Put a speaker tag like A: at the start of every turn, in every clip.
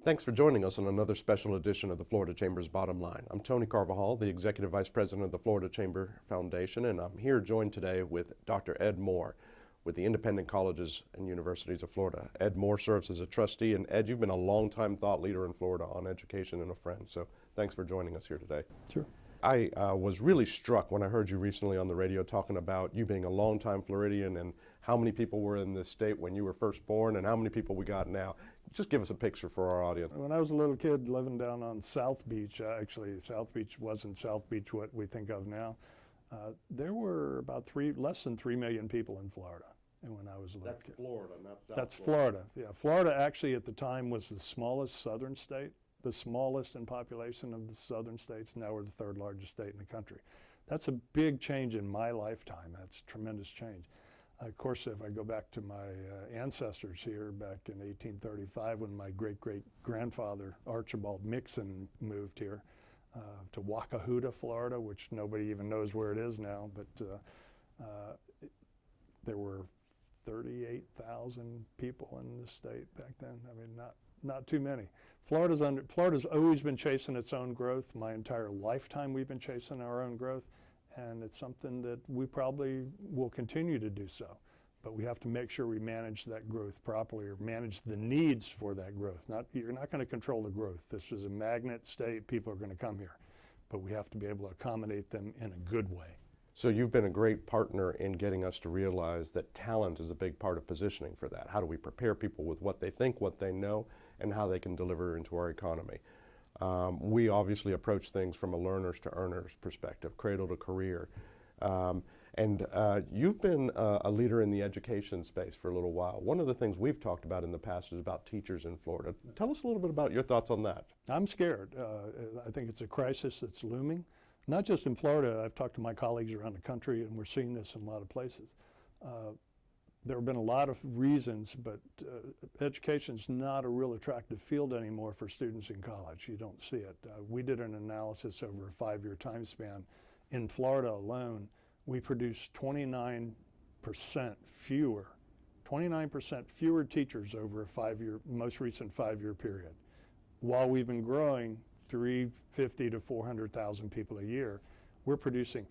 A: Thanks for joining us on another special edition of the Florida Chamber's Bottom Line. I'm Tony Carvajal, the Executive Vice President of the Florida Chamber Foundation, and I'm here joined today with Dr. Ed Moore with the Independent Colleges and Universities of Florida. Ed Moore serves as a trustee, and Ed, you've been a long-time thought leader in Florida on education and a friend, so thanks for joining us here today.
B: Sure.
A: I was really struck when I heard you recently on the radio talking about you being a longtime Floridian and how many people were in this state when you were first born and how many people we got now. Just give us a picture for our audience.
B: When I was a little kid living down on South Beach, actually South Beach wasn't South Beach what we think of now, there were about less than 3 million people in Florida. And when I was a little kid.
A: That's Florida, not South
B: That's Florida. Yeah, Florida actually at the time was the smallest southern state, the smallest in population of the southern states. Now we're the third largest state in the country. That's a big change in my lifetime. That's a tremendous change. Of course, if I go back to my ancestors here back in 1835 when my great-great-grandfather Archibald Mixon moved here to Wakahuta, Florida, which nobody even knows where it is now, but there were 38,000 people in the state back then. I mean, not too many. Florida's always been chasing its own growth. My entire lifetime we've been chasing our own growth, and it's something that we probably will continue to do so. But we have to make sure we manage that growth properly, or manage the needs for that growth. You're not going to control the growth. This is a magnet state. People are going to come here. But we have to be able to accommodate them in a good way.
A: So you've been a great partner in getting us to realize that talent is a big part of positioning for that. How do we prepare people with what they think, what they know, and how they can deliver into our economy? We obviously approach things from a learners to earners perspective, cradle to career. You've been a leader in the education space for a little while. One of the things we've talked about in the past is about teachers in Florida. Tell us a little bit about your thoughts on that.
B: I'm scared. I think it's a crisis that's looming. Not just in Florida. I've talked to my colleagues around the country, and we're seeing this in a lot of places. There have been a lot of reasons, but education's not a real attractive field anymore for students in college. You don't see it. We did an analysis over a 5-year time span. In Florida alone, we produced 29% fewer teachers over a most recent 5-year period. While we've been growing 350 to 400,000 people a year, we're producing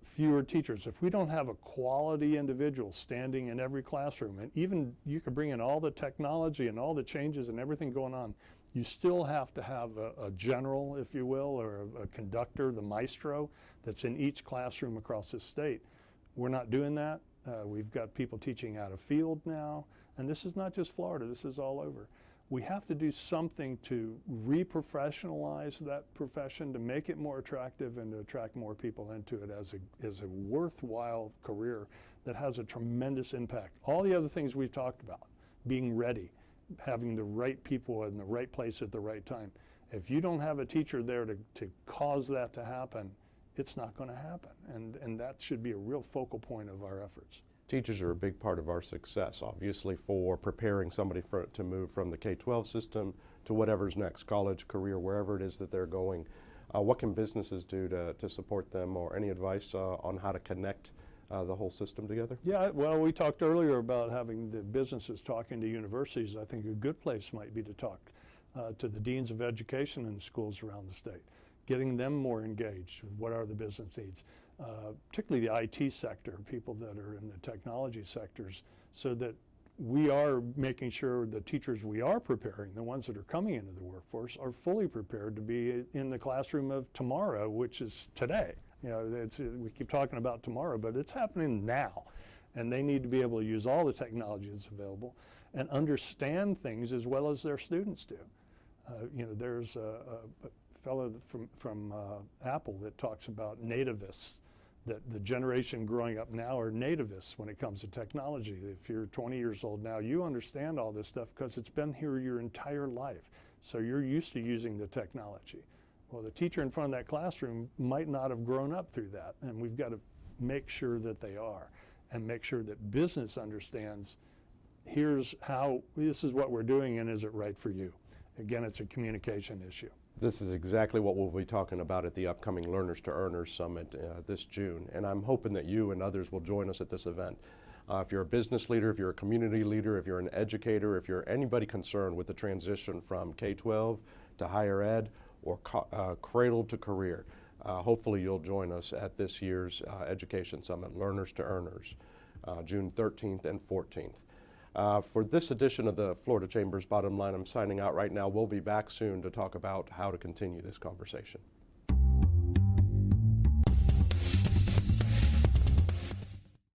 B: fewer teachers. If we don't have a quality individual standing in every classroom, and even you could bring in all the technology and all the changes and everything going on, you still have to have a general, if you will, or a conductor, the maestro, that's in each classroom across the state. We're not doing that. We've got people teaching out of field now, and this is not just Florida, this is all over. We have to do something to re-professionalize that profession, to make it more attractive and to attract more people into it as a worthwhile career that has a tremendous impact. All the other things we've talked about, being ready, having the right people in the right place at the right time. If you don't have a teacher there to cause that to happen, it's not going to happen. And that should be a real focal point of our efforts.
A: Teachers are a big part of our success, obviously, for preparing somebody to move from the K-12 system to whatever's next, college, career, wherever it is that they're going. What can businesses do to support them, or any advice on how to connect the whole system together?
B: Yeah, well, we talked earlier about having the businesses talking to universities. I think a good place might be to talk to the deans of education in schools around the state, getting them more engaged with what are the business needs. Particularly the IT sector, people that are in the technology sectors, so that we are making sure the teachers we are preparing, the ones that are coming into the workforce, are fully prepared to be in the classroom of tomorrow, which is today. You know, we keep talking about tomorrow, but it's happening now. And they need to be able to use all the technology that's available and understand things as well as their students do. You know, there's a fellow from Apple that talks about nativists, that the generation growing up now are nativists when it comes to technology. If you're 20 years old now, you understand all this stuff because it's been here your entire life. So you're used to using the technology. Well, the teacher in front of that classroom might not have grown up through that, and we've got to make sure that they are, and make sure that business understands, here's how, this is what we're doing, and is it right for you? Again, it's a communication issue.
A: This is exactly what we'll be talking about at the upcoming Learners to Earners Summit this June, and I'm hoping that you and others will join us at this event. If you're a business leader, if you're a community leader, if you're an educator, if you're anybody concerned with the transition from K-12 to higher ed or cradle to career, hopefully you'll join us at this year's Education Summit, Learners to Earners, June 13th and 14th. For this edition of the Florida Chamber's Bottom Line, I'm signing out right now. We'll be back soon to talk about how to continue this conversation.